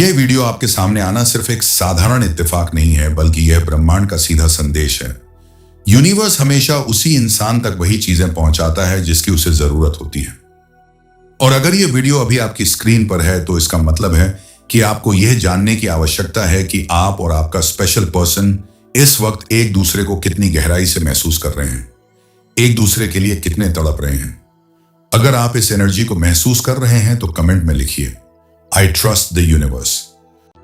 यह वीडियो आपके सामने आना सिर्फ एक साधारण इत्तेफाक नहीं है, बल्कि यह ब्रह्मांड का सीधा संदेश है। यूनिवर्स हमेशा उसी इंसान तक वही चीजें पहुंचाता है जिसकी उसे जरूरत होती है। और अगर यह वीडियो अभी आपकी स्क्रीन पर है तो इसका मतलब है कि आपको यह जानने की आवश्यकता है कि आप और आपका स्पेशल पर्सन इस वक्त एक दूसरे को कितनी गहराई से महसूस कर रहे हैं, एक दूसरे के लिए कितने तड़प रहे हैं। अगर आप इस एनर्जी को महसूस कर रहे हैं तो कमेंट में लिखिए, आई ट्रस्ट द यूनिवर्स।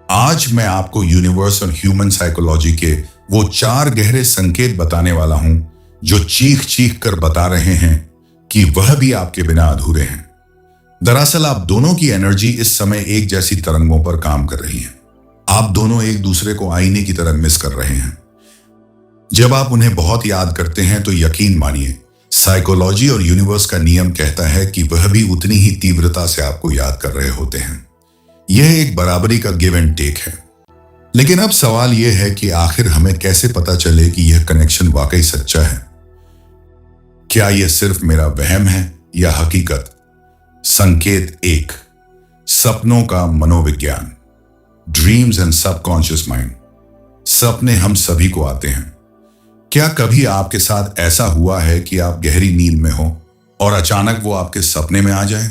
आज मैं आपको यूनिवर्स और ह्यूमन साइकोलॉजी के वो 4 गहरे संकेत बताने वाला हूं जो चीख चीख कर बता रहे हैं कि वह भी आपके बिना अधूरे हैं। दरअसल आप दोनों की एनर्जी इस समय एक जैसी तरंगों पर काम कर रही है। आप दोनों एक दूसरे को आईने की तरह मिस कर रहे हैं। जब आप उन्हें बहुत याद करते हैं तो यकीन मानिए, साइकोलॉजी और यूनिवर्स का नियम कहता है कि वह भी उतनी ही तीव्रता से आपको याद कर रहे होते हैं। यह एक बराबरी का गिव एंड टेक है। लेकिन अब सवाल यह है कि आखिर हमें कैसे पता चले कि यह कनेक्शन वाकई सच्चा है? क्या यह सिर्फ मेरा वहम है या हकीकत? संकेत 1, सपनों का मनोविज्ञान, ड्रीम्स एंड सबकॉन्शियस माइंड। सपने हम सभी को आते हैं। क्या कभी आपके साथ ऐसा हुआ है कि आप गहरी नींद में हो और अचानक वो आपके सपने में आ जाए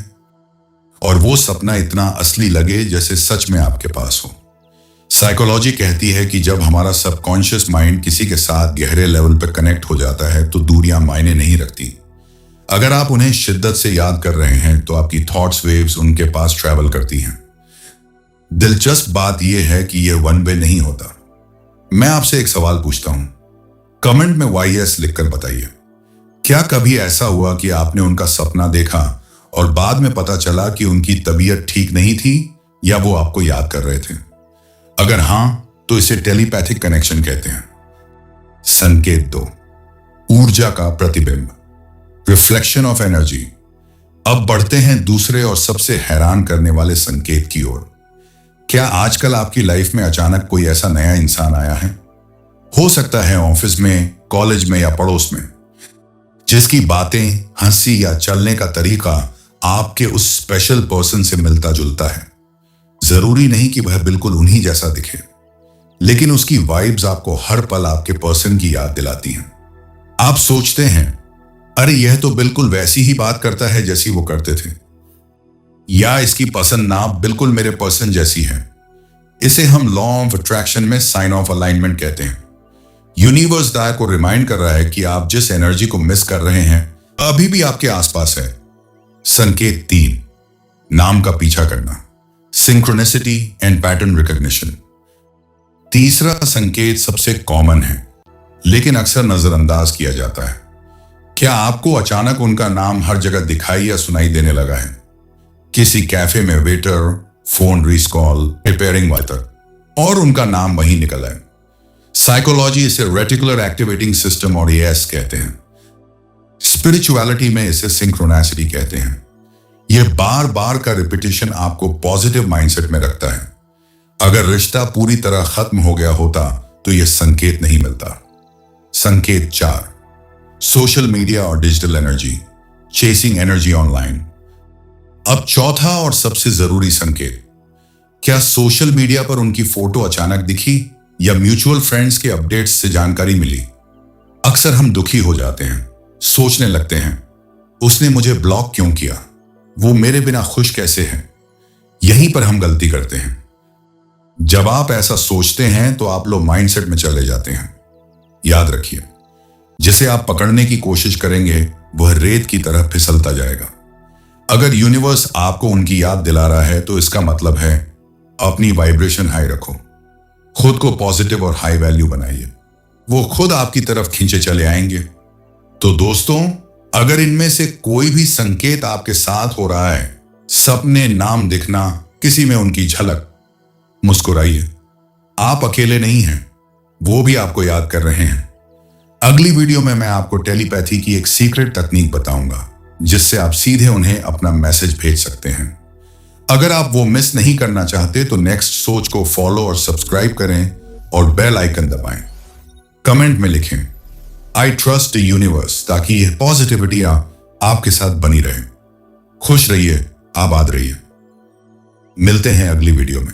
और वो सपना इतना असली लगे जैसे सच में आपके पास हो? साइकोलॉजी कहती है कि जब हमारा सबकॉन्शियस माइंड किसी के साथ गहरे लेवल पर कनेक्ट हो जाता है तो दूरियां मायने नहीं रखती। अगर आप उन्हें शिद्दत से याद कर रहे हैं तो आपकी थॉट्स वेव्स उनके पास ट्रैवल करती हैं। दिलचस्प बात यह है कि यह वन वे नहीं होता। मैं आपसे एक सवाल पूछता हूं, कमेंट में YS लिखकर बताइए। क्या कभी ऐसा हुआ कि आपने उनका सपना देखा और बाद में पता चला कि उनकी तबीयत ठीक नहीं थी या वो आपको याद कर रहे थे? अगर हां, तो इसे टेलीपैथिक कनेक्शन कहते हैं। संकेत 2, ऊर्जा का प्रतिबिंब, रिफ्लेक्शन ऑफ एनर्जी। अब बढ़ते हैं दूसरे और सबसे हैरान करने वाले संकेत की ओर। क्या आजकल आपकी लाइफ में अचानक कोई ऐसा नया इंसान आया है? हो सकता है ऑफिस में, कॉलेज में या पड़ोस में, जिसकी बातें, हंसी या चलने का तरीका आपके उस स्पेशल पर्सन से मिलता जुलता है। जरूरी नहीं कि वह बिल्कुल उन्हीं जैसा दिखे, लेकिन उसकी वाइब्स आपको हर पल आपके पर्सन की याद दिलाती हैं। आप सोचते हैं, अरे यह तो बिल्कुल वैसी ही बात करता है जैसी वो करते थे, या इसकी पसंद नाप बिल्कुल मेरे पर्सन जैसी है। इसे हम लॉ ऑफ अट्रैक्शन में साइन ऑफ अलाइनमेंट कहते हैं। यूनिवर्स दाय को रिमाइंड कर रहा है कि आप जिस एनर्जी को मिस कर रहे हैं अभी भी आपके आसपास है। संकेत 3, नाम का पीछा करना, सिंक्रोनिसिटी एंड पैटर्न रिकॉग्निशन। तीसरा संकेत सबसे कॉमन है, लेकिन अक्सर नजरअंदाज किया जाता है। क्या आपको अचानक उनका नाम हर जगह दिखाई या सुनाई देने लगा है? किसी कैफे में waiter, phone reach call, preparing water, और उनका नाम वहीं निकला है। साइकोलॉजी इसे रेटिकुलर एक्टिवेटिंग सिस्टम और AS कहते हैं। स्पिरिचुअलिटी में इसे सिंक्रोनिसिटी कहते हैं। यह बार बार का रिपीटिशन आपको पॉजिटिव माइंडसेट में रखता है। अगर रिश्ता पूरी तरह खत्म हो गया होता तो यह संकेत नहीं मिलता। संकेत 4, सोशल मीडिया और digital energy, chasing energy online. अब चौथा और सबसे जरूरी संकेत, क्या सोशल मीडिया पर उनकी फोटो अचानक दिखी या म्यूचुअल फ्रेंड्स के अपडेट्स से जानकारी मिली? अक्सर हम दुखी हो जाते हैं, सोचने लगते हैं, उसने मुझे ब्लॉक क्यों किया, वो मेरे बिना खुश कैसे है। यहीं पर हम गलती करते हैं। जब आप ऐसा सोचते हैं तो आप लोग माइंडसेट में चले जाते हैं। याद रखिए, जिसे आप पकड़ने की कोशिश करेंगे वह रेत की तरह फिसलता जाएगा। अगर यूनिवर्स आपको उनकी याद दिला रहा है तो इसका मतलब है अपनी वाइब्रेशन हाई रखो, खुद को पॉजिटिव और हाई वैल्यू बनाइए, वो खुद आपकी तरफ खींचे चले आएंगे। तो दोस्तों, अगर इनमें से कोई भी संकेत आपके साथ हो रहा है, सपने, नाम दिखना, किसी में उनकी झलक, मुस्कुराइए। आप अकेले नहीं हैं, वो भी आपको याद कर रहे हैं। अगली वीडियो में मैं आपको टेलीपैथी की एक सीक्रेट तकनीक बताऊंगा जिससे आप सीधे उन्हें अपना मैसेज भेज सकते हैं। अगर आप वो मिस नहीं करना चाहते तो नेक्स्ट सोच को फॉलो और सब्सक्राइब करें और बेल आइकन दबाएं। कमेंट में लिखें, आई ट्रस्ट द यूनिवर्स, ताकि यह पॉजिटिविटी आपके साथ बनी रहे। खुश रहिए, आबाद रहिए। मिलते हैं अगली वीडियो में।